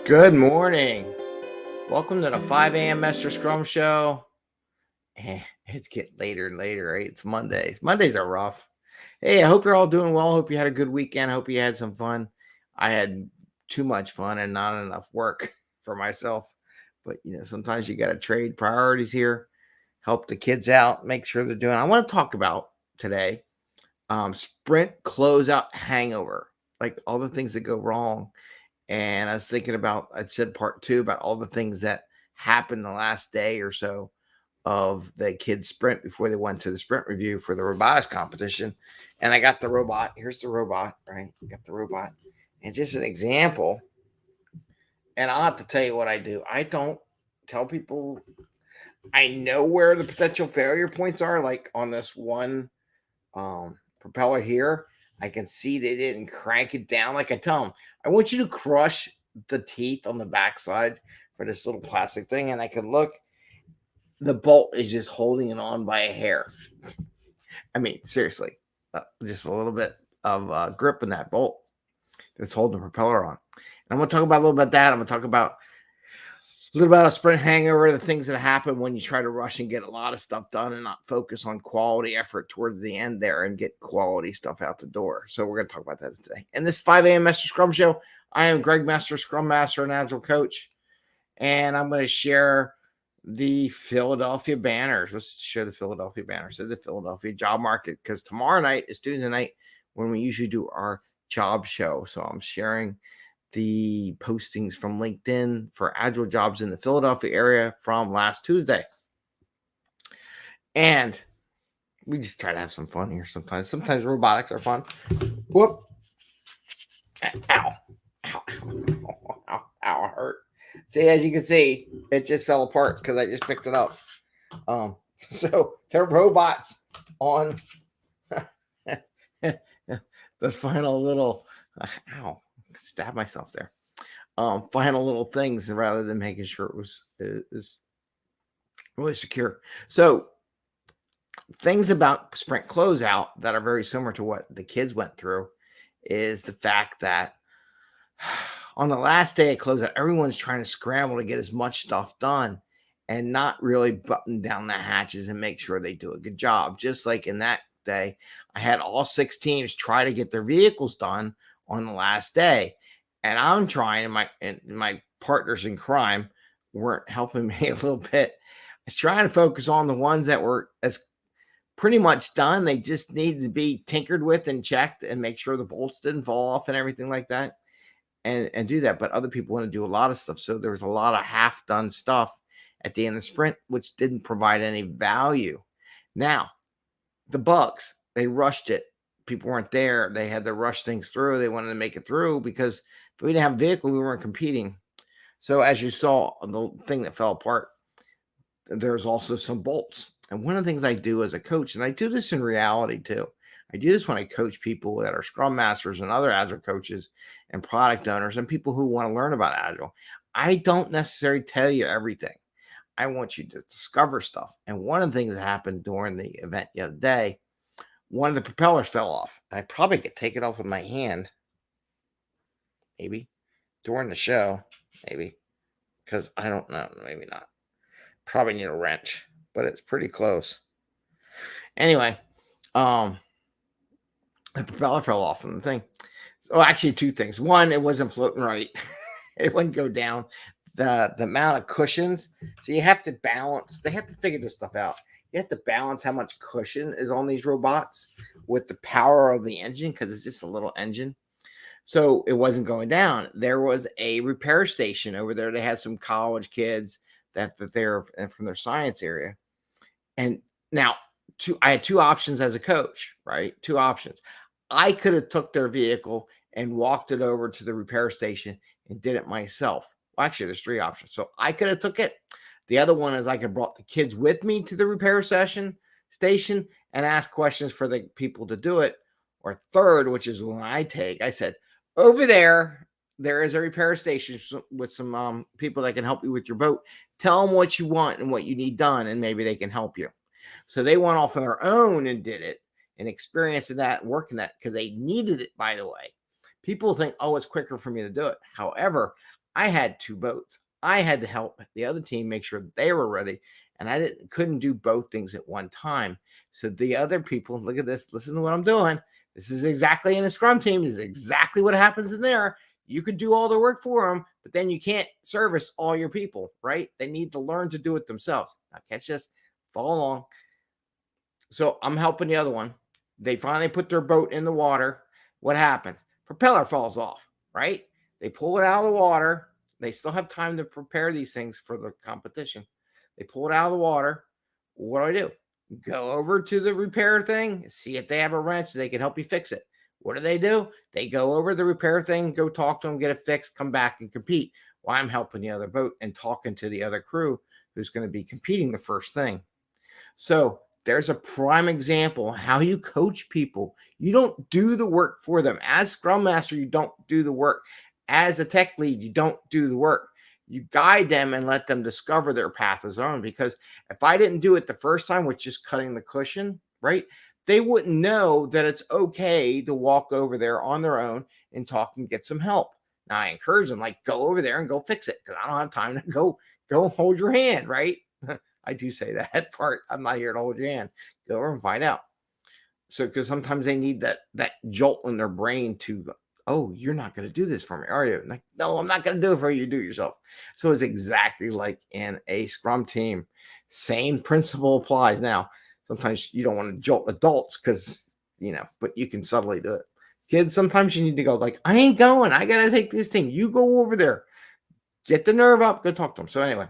Good morning. Welcome to the 5 a.m. Mester Scrum Show. It's getting later and later, right? It's Mondays. Mondays are rough. Hey, I hope you're all doing well. Hope you had a good weekend. Hope you had some fun. I had too much fun and not enough work for myself. But, sometimes you got to trade priorities here, help the kids out, make sure they're doing. I want to talk about today sprint closeout hangover, like all the things that go wrong. And I was thinking about, I said part two about all the things that happened the last day or so of the kids' sprint before they went to the sprint review for the robotics competition. And I got the robot. Here's the robot, right? I got the robot. And just an example. And I'll have to tell you what I do. I don't tell people, I know where the potential failure points are, like on this one propeller here. I can see they didn't crank it down. Like I tell them, I want you to crush the teeth on the backside for this little plastic thing. And I can look, the bolt is just holding it on by a hair. I mean, seriously, just a little bit of grip in that bolt that's holding the propeller on. And I'm going to talk about a little bit about that. I'm going to talk about a little about a sprint hangover, the things that happen when you try to rush and get a lot of stuff done and not focus on quality effort towards the end there and get quality stuff out the door. So we're going to talk about that today. And this 5 a.m. Mester Scrum Show, I am Greg Mester, Scrum Master and Agile Coach. And I'm going to share the Philadelphia banners. Let's show the Philadelphia banners of the Philadelphia job market, because tomorrow night is Tuesday night when we usually do our job show. So I'm sharing the postings from LinkedIn for agile jobs in the Philadelphia area from last Tuesday. And we just try to have some fun here sometimes. Sometimes robotics are fun. Whoop. Ow. Ow. Ow. Ow. Hurt. See, as you can see, it just fell apart because I just picked it up. So they're robots on the final little, ow, stab myself there. Final little things rather than making sure it was is really secure. So things about sprint closeout that are very similar to what the kids went through is the fact that on the last day of closeout, everyone's trying to scramble to get as much stuff done and not really button down the hatches and make sure they do a good job. Just like in that day, I had all 6 teams try to get their vehicles done on the last day. And I'm trying, and my partners in crime weren't helping me a little bit. I was trying to focus on the ones that were as pretty much done. They just needed to be tinkered with and checked and make sure the bolts didn't fall off and everything like that, and do that. But other people want to do a lot of stuff. So there was a lot of half done stuff at the end of the sprint, which didn't provide any value. Now, the bugs, they rushed it. People weren't there. They had to rush things through. They wanted to make it through because if we didn't have a vehicle, we weren't competing. So as you saw, the thing that fell apart, there's also some bolts. And one of the things I do as a coach, and I do this in reality too, I do this when I coach people that are Scrum Masters and other Agile coaches and product owners and people who want to learn about Agile. I don't necessarily tell you everything. I want you to discover stuff. And one of the things that happened during the event the other day, one of the propellers fell off. I probably could take it off with my hand, maybe, during the show, maybe, because I don't know, maybe not. Probably need a wrench, but it's pretty close. Anyway, the propeller fell off from the thing. So actually 2 things. One, it wasn't floating right. It wouldn't go down. The amount of cushions. So you have to balance. They have to figure this stuff out. You have to balance how much cushion is on these robots with the power of the engine, because it's just a little engine. So it wasn't going down. There was a repair station over there. They had some college kids that they're from their science area. And now I had 2 options as a coach, right? 2 options. I could have took their vehicle and walked it over to the repair station and did it myself. Well, actually, there's 3 options. So I could have took it. The other one is I could have brought the kids with me to the repair station and ask questions for the people to do it. Or third, which is when I said, over there is a repair station with some people that can help you with your boat. Tell them what you want and what you need done, and maybe they can help you. So they went off on their own and did it and experienced that, working that, because they needed it, by the way. People think, oh, it's quicker for me to do it. However, I had 2 boats. I had to help the other team make sure they were ready, and I couldn't do both things at one time. So the other people, look at this, listen to what I'm doing. This is exactly in a Scrum team. This is exactly what happens in there. You could do all the work for them, but then you can't service all your people, right? They need to learn to do it themselves. Now catch this, follow along. So I'm helping the other one. They finally put their boat in the water. What happens? Propeller falls off, right? They pull it out of the water. They still have time to prepare these things for the competition. They pull it out of the water. What do? Go over to the repair thing, see if they have a wrench so they can help you fix it. What do? They go over the repair thing, go talk to them, get it fixed, come back and compete while I'm helping the other boat and talking to the other crew who's going to be competing the first thing. So there's a prime example how you coach people. You don't do the work for them. As Scrum Master, you don't do the work. As a tech lead, you don't do the work. You guide them and let them discover their path as their own. Because if I didn't do it the first time with just cutting the cushion, right, they wouldn't know that it's okay to walk over there on their own and talk and get some help. Now I encourage them, like, go over there and go fix it, because I don't have time to go hold your hand, right? I do say that part. I'm not here to hold your hand. Go over and find out. So, because sometimes they need that jolt in their brain to, oh, you're not going to do this for me, are you? Like, no, I'm not going to do it for you. You do it yourself. So it's exactly like in a Scrum team. Same principle applies. Now, sometimes you don't want to jolt adults because, but you can subtly do it. Kids, sometimes you need to go like, I ain't going. I got to take this team. You go over there. Get the nerve up. Go talk to them. So anyway.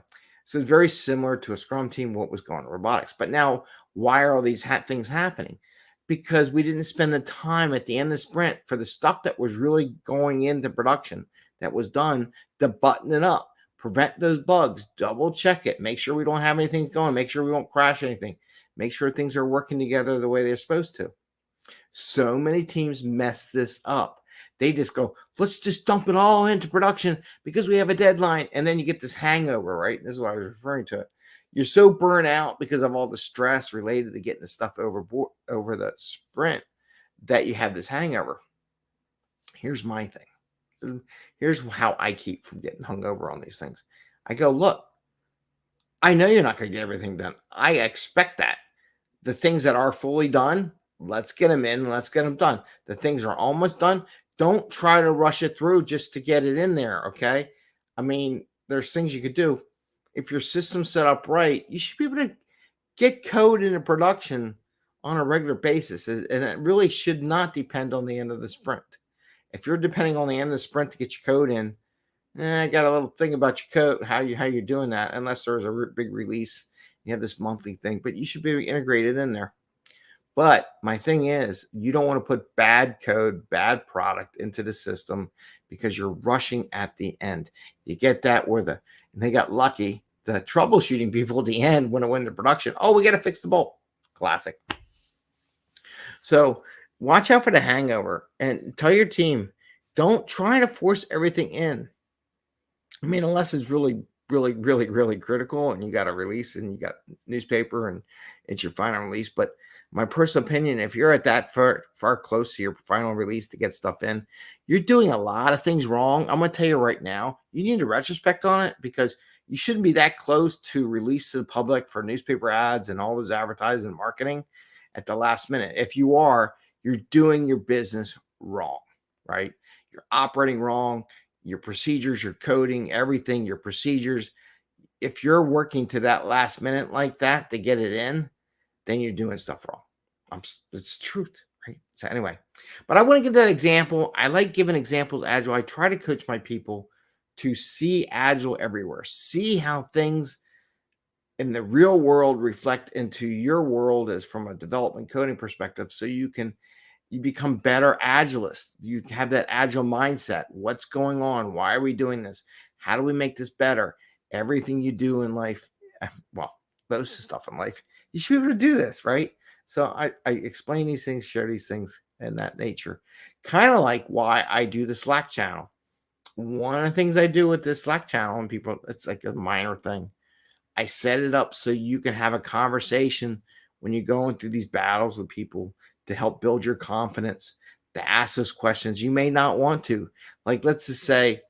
So it's very similar to a Scrum team, what was going on in robotics. But now, why are all these things happening? Because we didn't spend the time at the end of the sprint for the stuff that was really going into production that was done to button it up, prevent those bugs, double check it, make sure we don't have anything going, make sure we don't crash anything, make sure things are working together the way they're supposed to. So many teams mess this up. They just go, let's just dump it all into production because we have a deadline. And then you get this hangover, right? This is what I was referring to. You're so burnt out because of all the stress related to getting the stuff over the sprint that you have this hangover. Here's my thing. Here's how I keep from getting hungover on these things. I go, look, I know you're not going to get everything done. I expect that. The things that are fully done, let's get them in. Let's get them done. The things are almost done. Don't try to rush it through just to get it in there, okay? I mean, there's things you could do. If your system's set up right, you should be able to get code into production on a regular basis, and it really should not depend on the end of the sprint. If you're depending on the end of the sprint to get your code in, I got a little thing about your code, how you're doing that, unless there's a big release. You have this monthly thing, but you should be integrated in there. But my thing is, you don't want to put bad code, bad product into the system because you're rushing at the end. You get that where and they got lucky. The troubleshooting people at the end when it went into production, oh, we got to fix the bolt. Classic. So watch out for the hangover and tell your team, don't try to force everything in. I mean, unless it's really, really, really, really critical and you got a release and you got newspaper and it's your final release. But my personal opinion, if you're at that far close to your final release to get stuff in, you're doing a lot of things wrong. I'm going to tell you right now, you need a retrospect on it because you shouldn't be that close to release to the public for newspaper ads and all those advertising and marketing at the last minute. If you are, you're doing your business wrong, right? You're operating wrong. Your procedures, your coding, everything, your procedures. If you're working to that last minute like that to get it in, then you're doing stuff wrong. It's truth, right? So anyway, but I want to give that example. I like giving examples of Agile. I try to coach my people to see Agile everywhere. See how things in the real world reflect into your world as from a development coding perspective so you become better agilists. You have that agile mindset. What's going on? Why are we doing this? How do we make this better? Everything you do in life, well, most stuff in life, you should be able to do this, right? So I explain these things, share these things in that nature. Kind of like why I do the Slack channel. One of the things I do with this Slack channel, and people, it's like a minor thing. I set it up so you can have a conversation when you're going through these battles with people to help build your confidence, to ask those questions you may not want to. Like, let's just say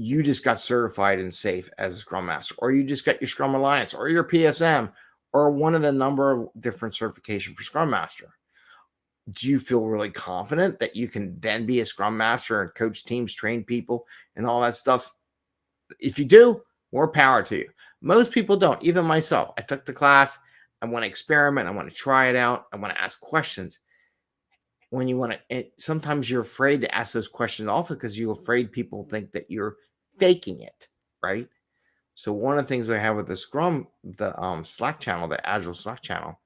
you just got certified and safe as a Scrum Master, or you just got your Scrum Alliance, or your PSM, or one of the number of different certification for Scrum Master. Do you feel really confident that you can then be a Scrum Master and coach teams, train people, and all that stuff? If you do, more power to you. Most people don't, even myself. I took the class. I want to experiment. I want to try it out. I want to ask questions. When you want to, sometimes you're afraid to ask those questions often because you're afraid people think that you're faking it, right? So one of the things we have with the Scrum, the Slack channel, the Agile Slack channel,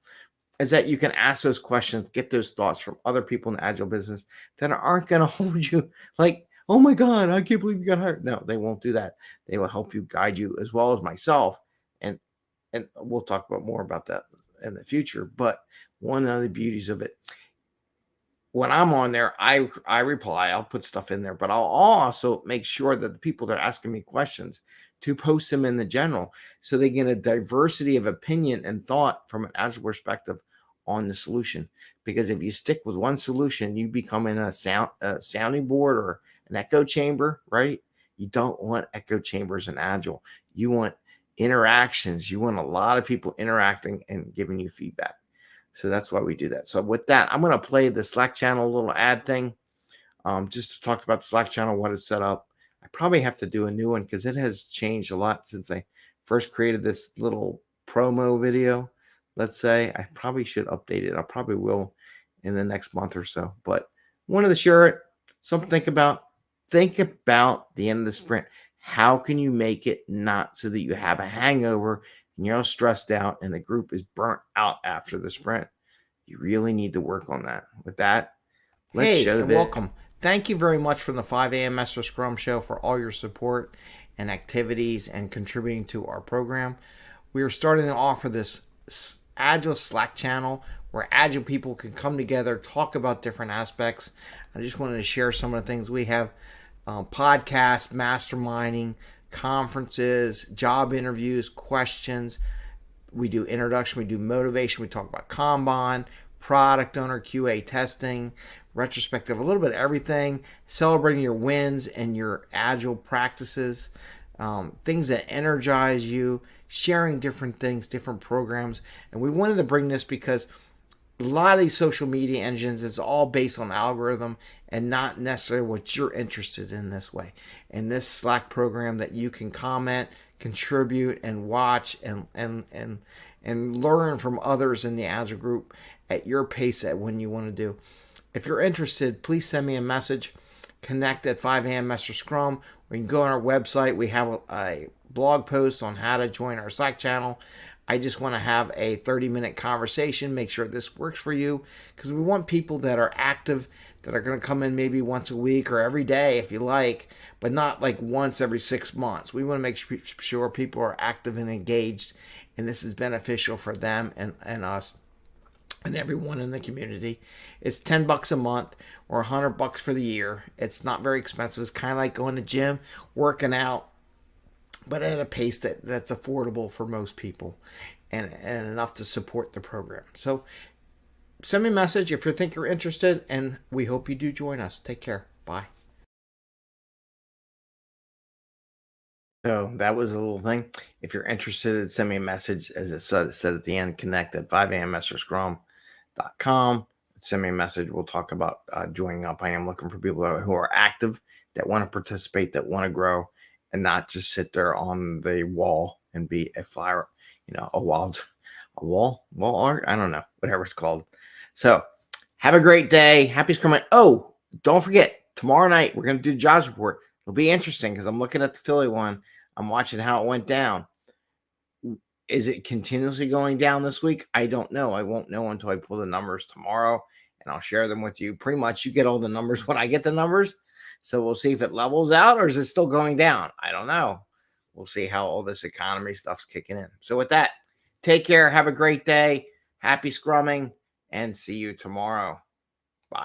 is that you can ask those questions, get those thoughts from other people in the Agile business that aren't going to hold you like, oh my God, I can't believe you got hired. No, they won't do that. They will help you, guide you, as well as myself. And we'll talk about more about that in the future. But one of the beauties of it, when I'm on there, I reply, I'll put stuff in there, but I'll also make sure that the people that are asking me questions to post them in the general so they get a diversity of opinion and thought from an Agile perspective on the solution. Because if you stick with one solution, you become in a sounding board or an echo chamber, right? You don't want echo chambers in Agile. You want interactions. You want a lot of people interacting and giving you feedback. So that's why we do that. So with that, I'm going to play the Slack channel little ad thing, just to talk about the Slack channel, what it's set up. I probably have to do a new one because it has changed a lot since I first created this little promo video. Let's say I probably should update it. I probably will in the next month or so. But wanted to share it. Something to think about. Think about the end of the sprint. How can you make it not so that you have a hangover and you're all stressed out and the group is burnt out after the sprint? You really need to work on that. With that, let's show and welcome. Thank you very much from the 5 a.m. Mester Scrum Show for all your support and activities and contributing to our program. We are starting to offer this Agile Slack channel where Agile people can come together, talk about different aspects. I just wanted to share some of the things we have: podcasts, masterminding, conferences, job interviews, questions. We do introduction, we do motivation, we talk about Kanban, product owner, QA testing, retrospective, a little bit of everything, celebrating your wins and your Agile practices, things that energize you, sharing different things, different programs. And we wanted to bring this because a lot of these social media engines, it's all based on algorithm and not necessarily what you're interested in this way. And this Slack program that you can comment, contribute, and watch and learn from others in the Agile group at your pace at when you want to do. If you're interested, please send me a message. Connect at 5 a.m. Mester Scrum. We can go on our website. We have a blog post on how to join our Slack channel. I just want to have a 30-minute conversation, make sure this works for you, because we want people that are active, that are going to come in maybe once a week or every day if you like, but not like once every 6 months. We want to make sure people are active and engaged, and this is beneficial for them and us and everyone in the community. It's $10 a month or $100 for the year. It's not very expensive. It's kind of like going to the gym, working out, but at a pace that's affordable for most people and enough to support the program. So send me a message if you think you're interested, and we hope you do join us. Take care. Bye. So that was a little thing. If you're interested, send me a message. As it said at the end, connect at 5 a.m. MesterScrum.com. Send me a message. We'll talk about joining up. I am looking for people who are active, that want to participate, that want to grow, and not just sit there on the wall and be a flyer, a wall art. I don't know, whatever it's called. So have a great day. Happy Scrumming. Oh, don't forget, tomorrow night, we're going to do jobs report. It'll be interesting because I'm looking at the Philly one. I'm watching how it went down. Is it continuously going down this week? I don't know. I won't know until I pull the numbers tomorrow, and I'll share them with you. Pretty much you get all the numbers when I get the numbers. So we'll see if it levels out or is it still going down? I don't know. We'll see how all this economy stuff's kicking in. So with that, take care. Have a great day. Happy Scrumming, and see you tomorrow.